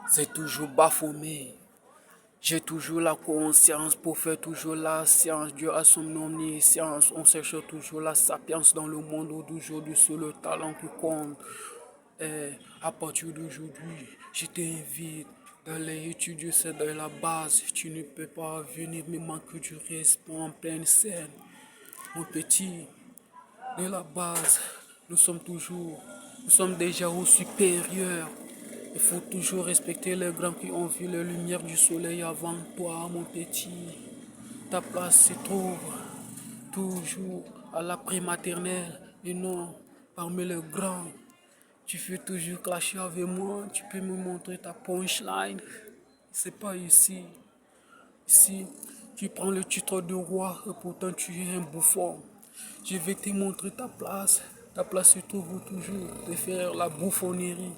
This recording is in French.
C'est toujours bafomé. J'ai toujours la conscience pour faire toujours la science. Dieu a son omniscience. On cherche toujours la sapience dans le monde d'aujourd'hui. C'est le talent qui compte. Et à partir d'aujourd'hui, je t'invite d'aller étudier, c'est de la base. Tu ne peux pas venir me manquer du respect en pleine scène. Mon petit, de la base, nous sommes déjà au supérieur. Il faut toujours respecter les grands qui ont vu les lumières du soleil avant toi, mon petit. Ta place se trouve toujours à la prématernelle et non parmi les grands. Tu veux toujours clasher avec moi, tu peux me montrer ta punchline. C'est pas ici. Ici, tu prends le titre de roi et pourtant tu es un bouffon. Je vais te montrer ta place. Ta place se trouve toujours de faire la bouffonnerie.